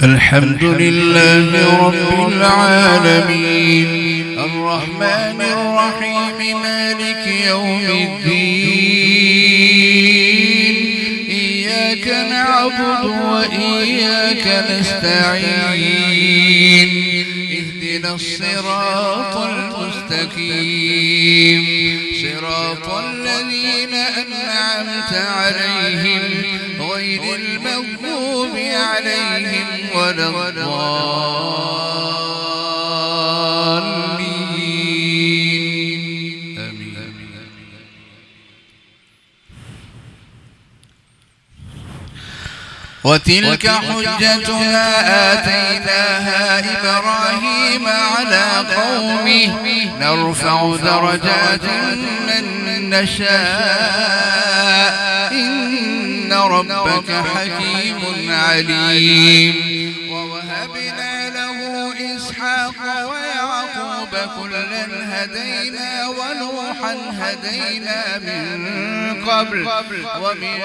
الحمد لله رب العالمين الرحمن الرحيم مالك يوم الدين إياك نعبد وإياك نستعين اهدنا الصراط المستقيم صراط الذين أنعمت عليهم غير المغضوب عليهم ولا الضالين آمين. وتلك حجتنا آتيناها إبراهيم على قومه نرفع درجات من نشاء إن ربك حكيم عليم. ووهبنا له إسحاق ويعقوب كلا هدينا ونوحا هدينا من قبل ومن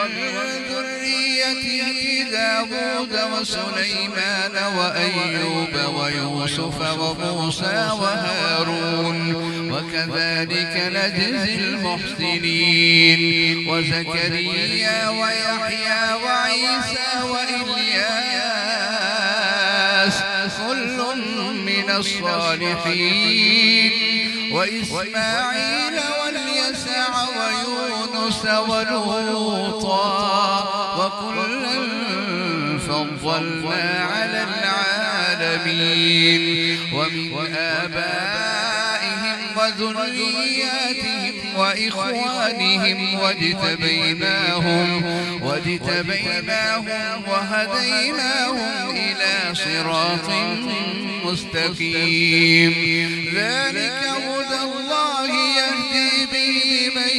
ذريته داود وسليمان وأيوب ويوسف وموسى وهارون وكذلك نجزي المحسنين وزكريا ويحيى وعيسى وإلياس كل من الصالحين وإسماعيل واليسع ويونس ولوطا وكلا فضلنا على العالمين ومن آبائهم وذرياتهم وإخوانهم واجتبيناهم وهديناهم إلى صراط مستقيم ذلك هدى الله يهدي به من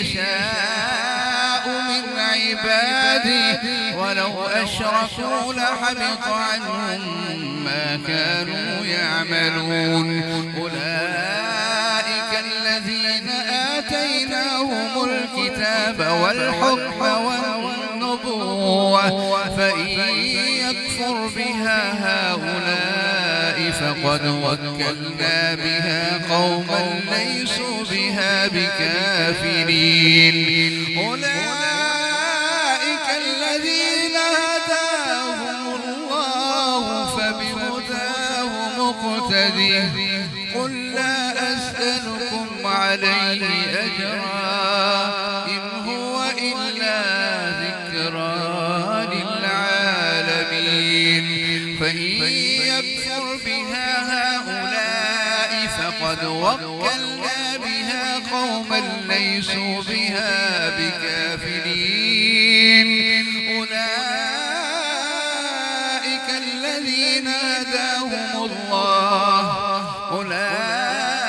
يشاء من عباده ولو أشركوا لحبط عنهم ما كانوا يعملون. أولئك الذين آتيناهم الكتاب والحكم والنبوة فإن يكفر بها هؤلاء فقد وكلنا بها قوما ليسوا بها بكافرين. أولئك الذين هداهم الله فبهداه مقتدي قل لا أسألكم عليه أجرا إن هو إلا ذكرى للعالمين. فإن يكفر بها هؤلاء فقد وكلنا بها قوما ليسوا بها بكافرين. أولئك الذين هداهم الله أولئك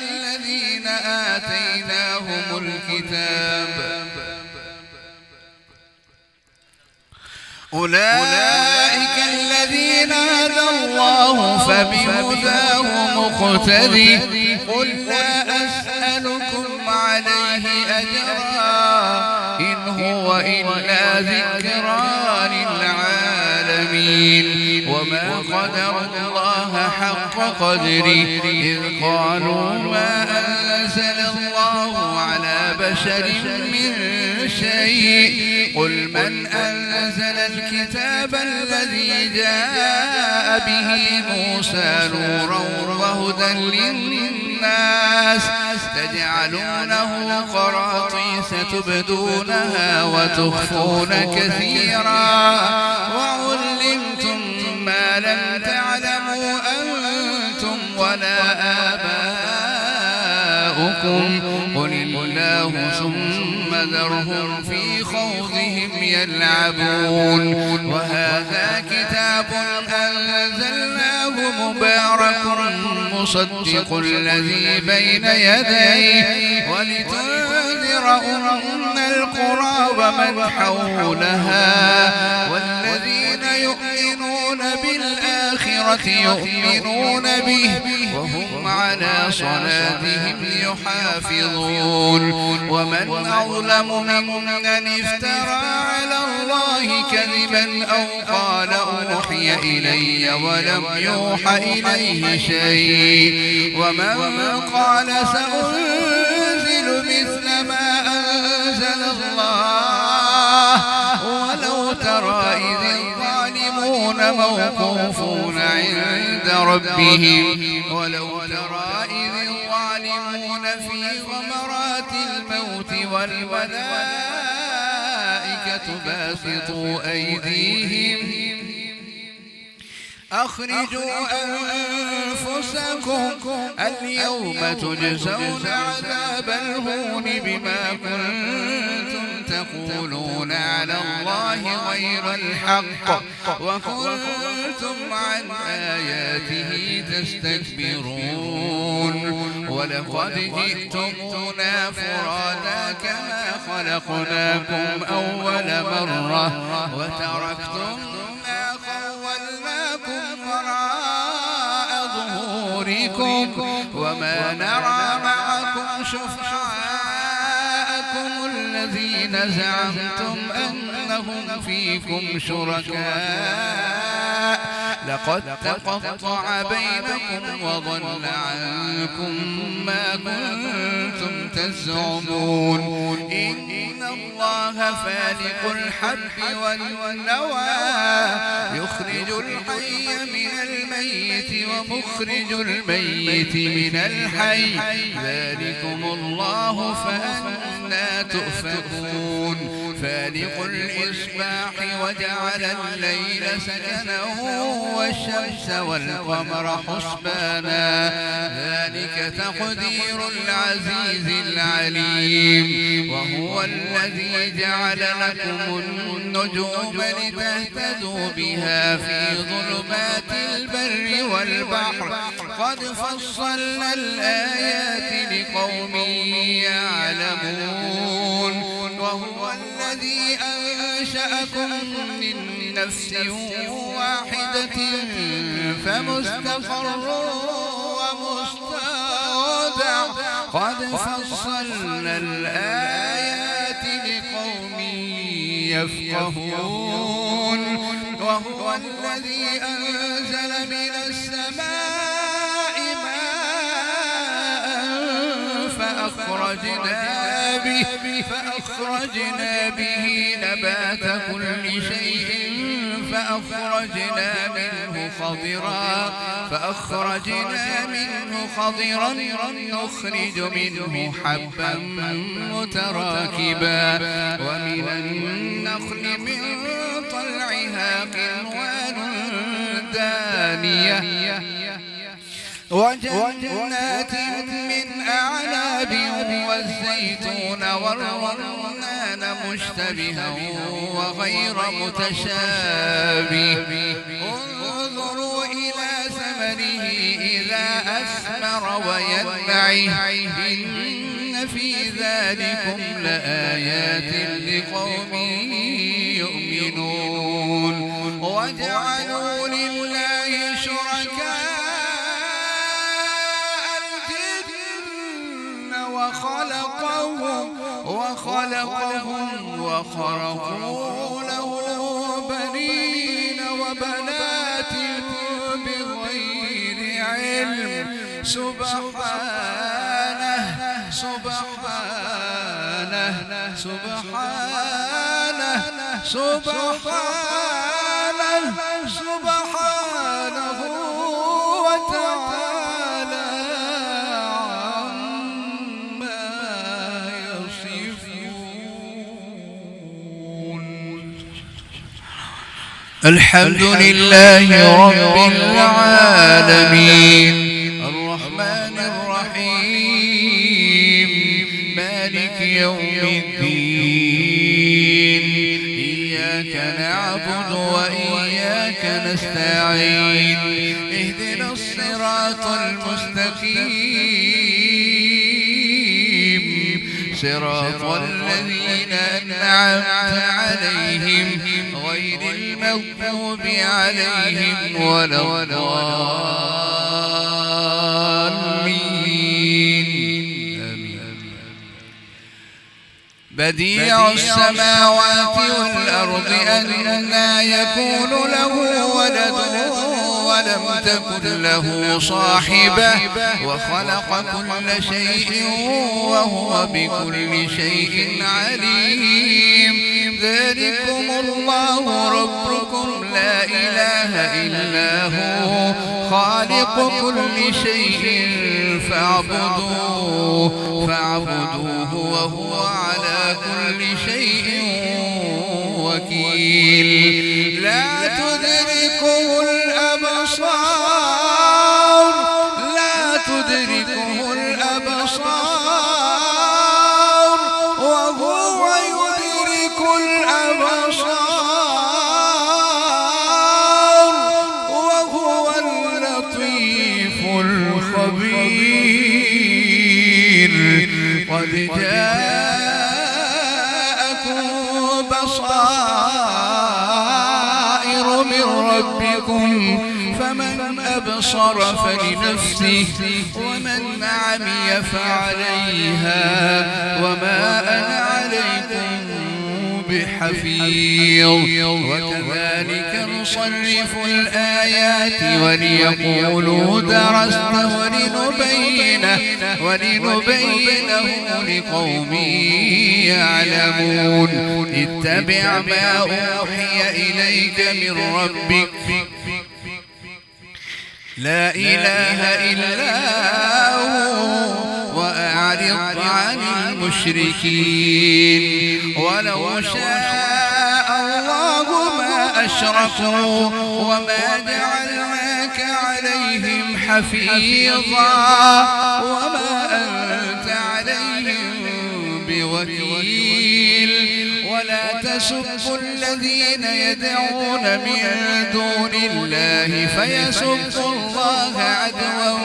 الذين آتيناهم الكتاب أولئك الذين هدى الله فبهداه مقتدي قل لا أسألكم عليه أجرا إن هو إلا ذكرى للعالمين. وما قدر الله حق قدره إذ قالوا ما أنزل الله على بشر من شيء قل من أنزل الكتاب الذي جاء به موسى نورا وهدى للناس تجعلونه قراطيس تبدونها وتخفون كثيرا وعلمتم ما لم تعلموا أنتم ولا آباؤكم قل الله ثم ذرهم في خوضهم يلعبون. وهذا كتاب أنزلناه مبارك مصدق الذي بين يديه ولتنذر أم القرى ومن حولها والذين يؤمنون بالآخرة يؤمنون به وهم على صلاتهم يحافظون. ومن أظلم ممن افترى على الله كذبا أو قال أوحي إلي ولم يوحى إليه شيء ومن قال سأنزل مثل ما أنزل الله ولو ترى إذ الظالمون موقوفون عند ربهم في غمرات الموت والملائكة باسطوا أيديهم أخرجوا أنفسكم اليوم تجزون عذاب الهون بما كنتم تقولون على الله غير الحق وكنتم عن آياته تستكبرون ولقد جئتمونا فرادا كما خلقناكم أول مرة وتركتم ما خولناكم وراء ظهوركم وما نرى معكم شفعاءكم الذين زعمتم أنهم فيكم شركاء لقد تقطع بينكم وضل عنكم ما كنتم تزعمون إن الله فالق الحب والنوى يخرج الحي من الميت ومخرج الميت من الحي ذلكم الله فأنى تؤفكون فالق الإصباح وجعل الليل سكنا والشمس والقمر حسبانا ذلك تقدير العزيز العليم وهو الذي جعل لكم النجوم لتهتدوا بها في ظلمات البر والبحر قد فصلنا الآيات لقوم يعلمون وهو الذي أنشأكم من نفس واحدة فمستقر ومستودع قد فصلنا الآيات لقوم يفقهون وهو الذي أنزل من السماء ماء فأخرجنا به نبات كل شيء فأخرجنا منه خضرا نخرج منه حبا متراكبا ومن النخل من طلعها قنوان دانية وجنات من أعناب والزيتون والرمان مشتبها وغير متشابه انظروا إلى ثمره إذا أثمر وينعه إن في ذلكم لآيات لقوم يؤمنون وجعلوا لله شركاء وخلقهم وخرقوا له بنين وبنات بغير علم سبحانه وتعالى الحمد لله رب العالمين الرحمن الرحيم مالك يوم الدين إياك نعبد وإياك نستعين اهدنا الصراط المستقيم صراط الذين أنعمت عليهم غير المغضوب عليهم ولا الضالين آمين بديع السماوات والأرض أنى يكون له ولد ولم تكن له صاحبة وخلق كل شيء وهو بكل شيء عليم ذلكم الله ربكم لا إله إلا هو خالق كل شيء فاعبدوه وهو على كل شيء وكيل لا تدركه الأبصار وهو يدرك الأبصار وهو اللطيف الخبير قد جاءكم بصائر من ربكم فمن أبصر فلنفسه ومن عمي فعليها وما أنا عليكم بحفيظ وكذلك نصرف الآيات وليقولوا درست ولنبينه لقوم يعلمون اتبع ما أوحي إليك من ربك لا إله إلا هو وأعرض عن المشركين ولو شاء الله ما أشركوا وما جعلناك عليهم حفيظا وما أنت عليهم بوكيل ولا تسبوا الذين يدعون من دون الله فيسبوا الله عدوا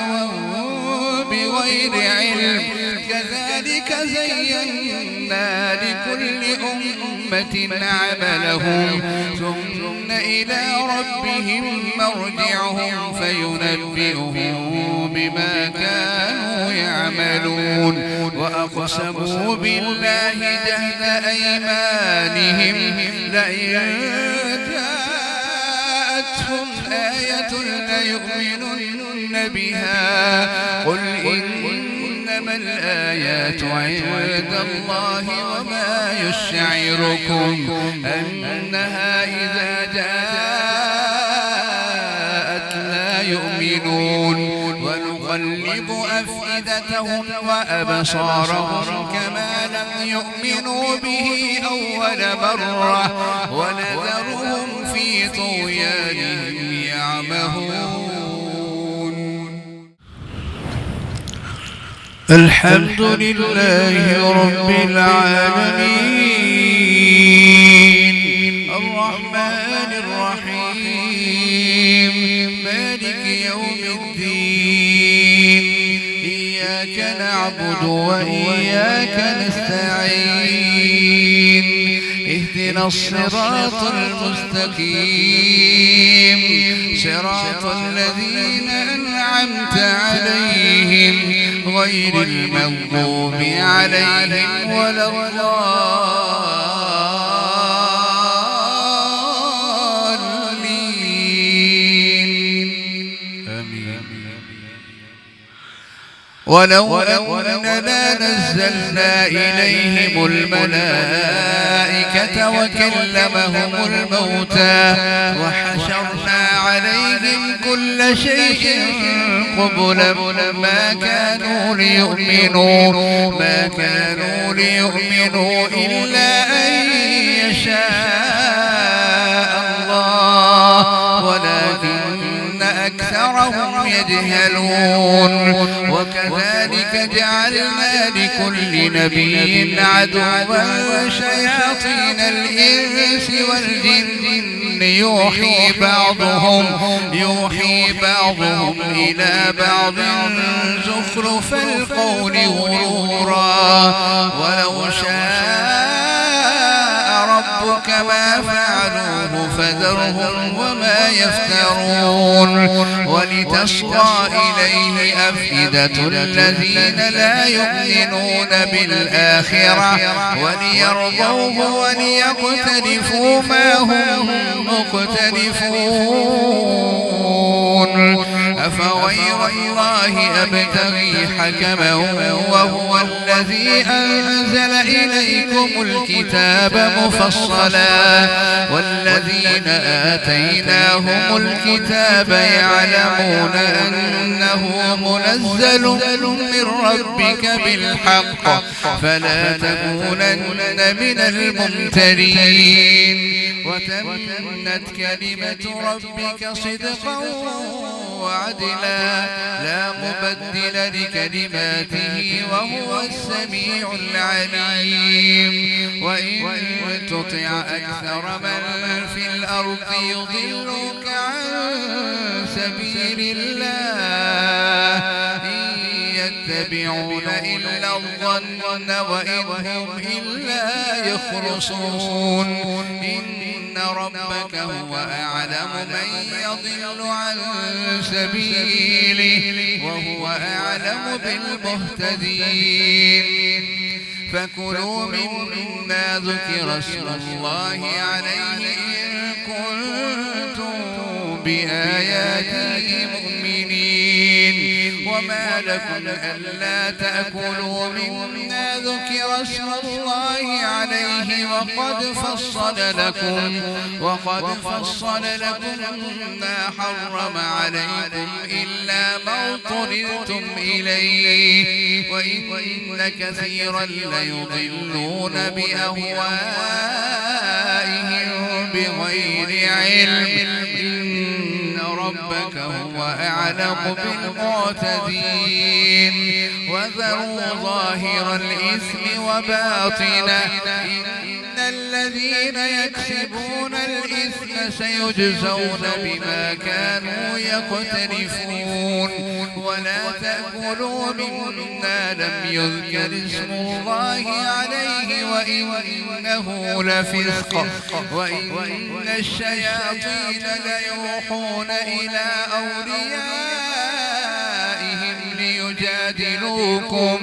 بغير علم كذلك زينا لكل أمة عملهم ثم إلى ربهم مرجعهم فينبئهم بما كانوا يعملون وأقسموا بالله جهد أيمانهم لئن جاءتهم آية ليؤمنن بها قل إنما الآيات عند الله وما يشعركم أنها إذا جاءت لا يؤمنون ونقلب أفئدتهم وأبصارهم كما لم يؤمنوا به أول مرة ونذرهم في طغيانهم يعمهون الحمد لله رب العالمين الرحمن الرحيم مالك يوم الدين إياك نعبد وإياك نستعين اهدنا الصراط المستقيم صراط الذين أنعمت عليهم غير المغضوب عليهم ولا الضالين آمين ولو أننا نزلنا إليهم الملائكة وكلمهم الموتى وحشرنا عليهم كل شيء قبلا ما كانوا ليؤمنوا إلا أن يشاء الله ولكن أكثرهم يجهلون وكذلك جعلنا لكل نبي عدوا شياطين الإنس والجن يوحي بعضهم إلى بعض زخرف القول غرورا ولو شاء ربك ربك ما فعلوه فذرهم وما يفترون ولتصغى إليه أفئدة الذين لا يؤمنون بالآخرة وليرضوه وليقترفوا ما هم مقترفون أفغير الله أبتغي حكما وهو الذي أنزل إليكم الكتاب مفصلا والذين آتيناهم الكتاب يعلمون أنه منزل من ربك بالحق فلا تكونن من الممترين وتمت كلمة ربك صدقا وعدلا لا مبدل لكلماته وهو السميع العليم وإن تطع أكثر من في الأرض يضلوك عن سبيل الله إن يتبعون إلا الظن وإن هم إلا يخرصون إن ربك هو أعلم من يضل عن سبيله وهو أعلم بالمهتدين فكلوا مما ذكر اسم الله عليه إن كنتم بآياته مؤمنين وما لكم ألا تأكلوا مما ذكر اسم الله عليه وقد فصل لكم ما حرم عليكم إلا ما اضطررتم إليه وإن كثيرا ليضلون بأهوائهم بغير علم إن ربك هو أعلم بالمعتدين وذروا ظاهر الإثم وباطنه إن الذين يكسبون الإثم سيجزون بما كانوا يقترفون ولا تأكلوا مما لم يذكر اسم الله عليه وإنه لفسق وإن الشياطين ليوحون إلى أوليائهم ليجادلوكم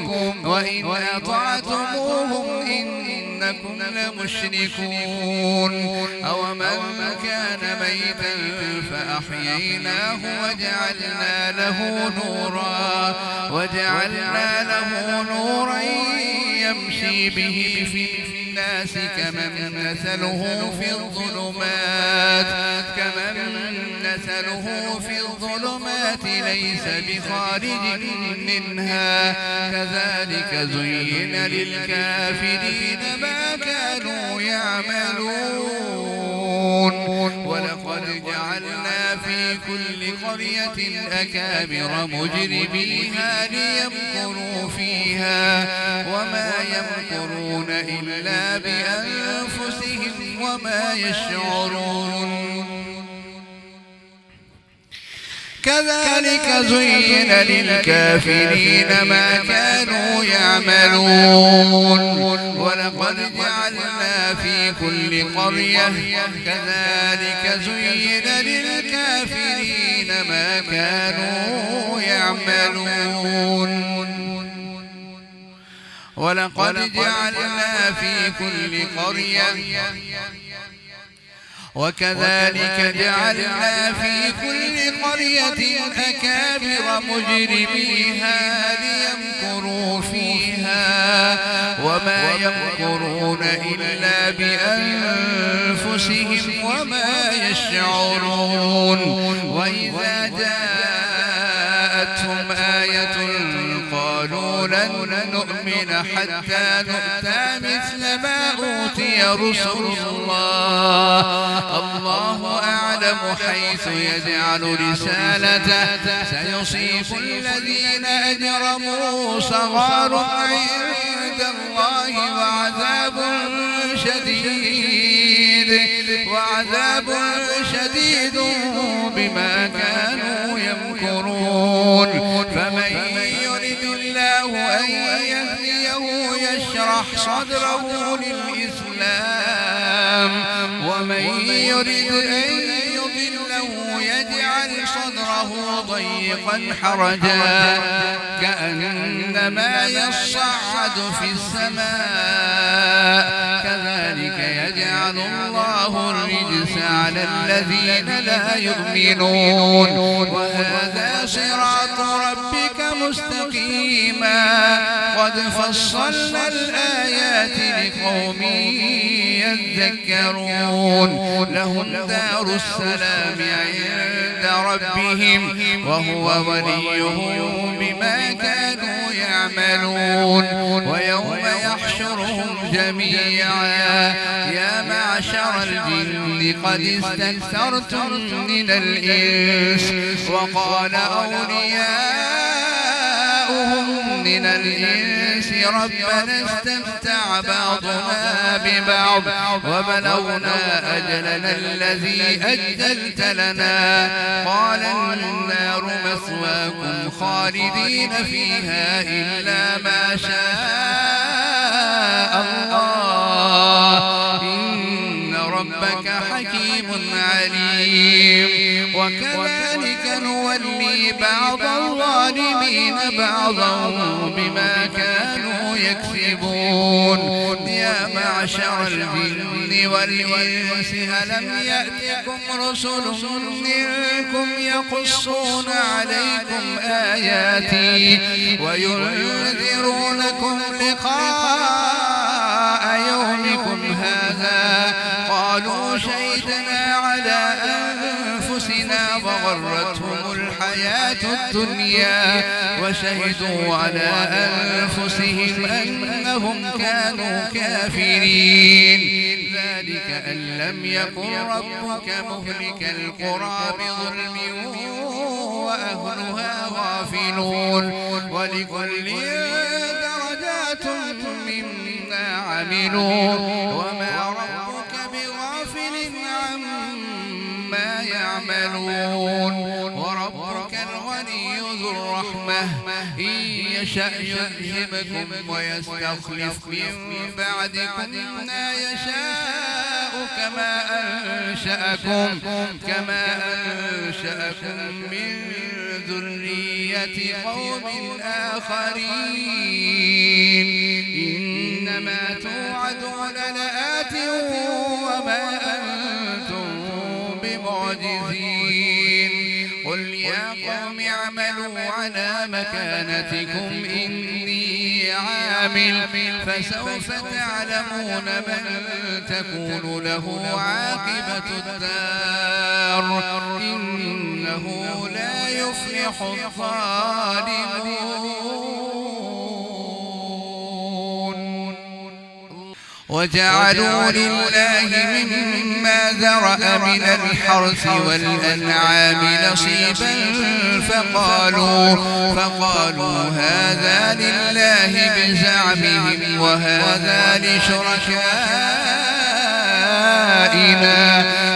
وإن أطعتموهم إنكم لمشركون أومن كان ميتا فأحييناه وجعلنا له نورا يمشي به في الناس كمن مثله في الظلمات ليس بخارج منها كذلك زين للكافرين ما كانوا يعملون ولقد جعلنا في كل قرية أكابر مجرميها ليمكروا فيها وما يمكرون إلا بأنفسهم وما يشعرون كذلك زين للكافرين ما كانوا يعملون ولقد جعلنا في كل قرية كذلك زين للكافرين ما كانوا يعملون ولقد جعلنا في كل قرية وكذلك جعلنا في كل قرية أكابر مجرميها ليمكروا فيها وما يمكرون إلا بأنفسهم وما يشعرون وإذا جاءتهم آية قالوا لن نؤمن حتى نؤتى مثل ما أوتي رسل الله أعلم حيث يجعل رسالته سيصيب الذين أجرموا صغار عند الله وعذاب شديد بما كانوا يمكرون فمن يرد الله أن يهديه يشرح صدره للإسلام يرد أن يضله يجعل صدره ضيقا حرجا كأنما يصعد في السماء كذلك يجعل الله الرجس على الذين لا يؤمنون وهذا صراط ربك مستقيما قد فصلنا الآيات لقوم يذكرون لهم دار السلام عند ربهم وهو وليهم بما كانوا يعملون ويوم يحشرهم جميعا يا معشر الجن قد استكثرتم من الإنس وقال أولياؤهم من الإنس ربنا استمتع بعضنا ببعض وبلغنا أجلنا الذي أجلت لنا قال النار مثواكم خالدين فيها إلا ما شاء الله إن ربك حكيم عليم وكذلك نولي بعض الظالمين بعضا بما كانوا يكسبون يا معشر الجن والإنس ألم يأتكم رسل منكم يقصون عليكم آياتي وينذرونكم لقاء يومكم هذا قالوا شهدنا على أنفسنا وغرتهم الحياة الدنيا وشهدوا على أنفسهم أنهم كانوا كافرين ذلك أن لم يكن ربك مهلك القرى بظلم وأهلها غافلون ولكل درجات مما عملوا وما ربك بغافل عما يعملون وربك الغني ذو الرحمة إن يشأ يذهبكم ويستخلف من بعدكم ما يشاء كما أنشأكم من ذرية قوم آخرين إنما توعدون لآت وما أنتم بمعجزين قل يا قوم اعملوا على مكانتكم إني عامل فسوف تعلمون من تكون له عاقبة الدار إنه لا يفلح الظالمون وجعلوا لله مما ذرأ من الحرث والأنعام نصيبا فقالوا هذا لله بزعمهم وهذا لشركائنا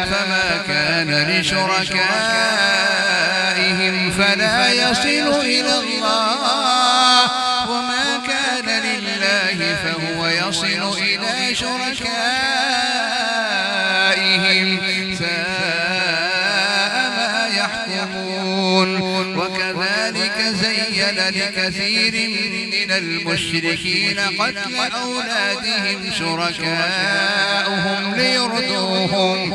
فما كان لشركائهم فلا يصل إلى الله وما كان لله فهو يصل إلى شركائهم ساء ما يحكمون وكذلك زين لكثير من المشركين قتل أولادهم شركاؤهم ليردوهم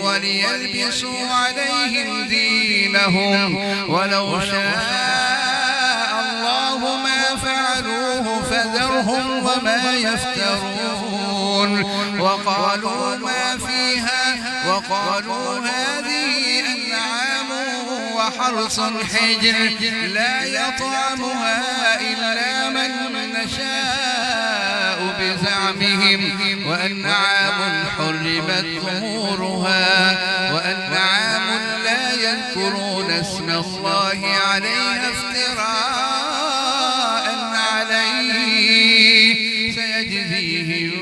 وليلبسوا عليهم دينهم ولو شاء الله ما فعلوه فذرهم وما يفترون وقالوا هذه أنعام وحرث حجر لا يطعمها إلا من نشاء بزعمهم وأنعام حرمت ظهورها وأنعام لا يذكرون اسم الله عليها افتراء عليه سيجزيهم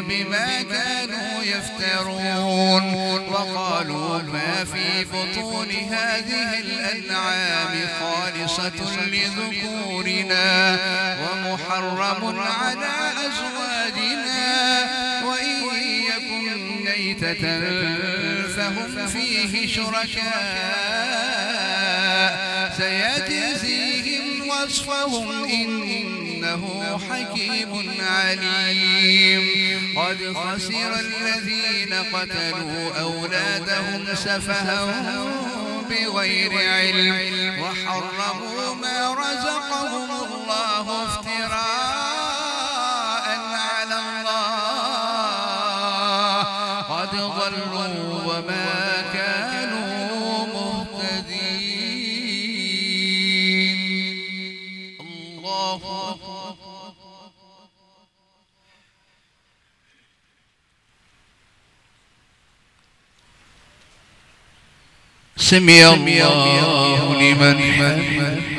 بما كانوا يفترون وقالوا ما في بطون هذه الأنعام خالصة لذكورنا ومحرم على أزواجنا وإن يكن ميتة فهم فيه شركاء سيجزيهم وصفهم إنه حكيم عليم قد خسر الذين قتلوا أولادهم سفها بغير علم وحرموا ما رزقهم الله افتراء على الله قد ضلوا وما كانوا مهتدين. الله أكبر. سمع الله لمن حمده.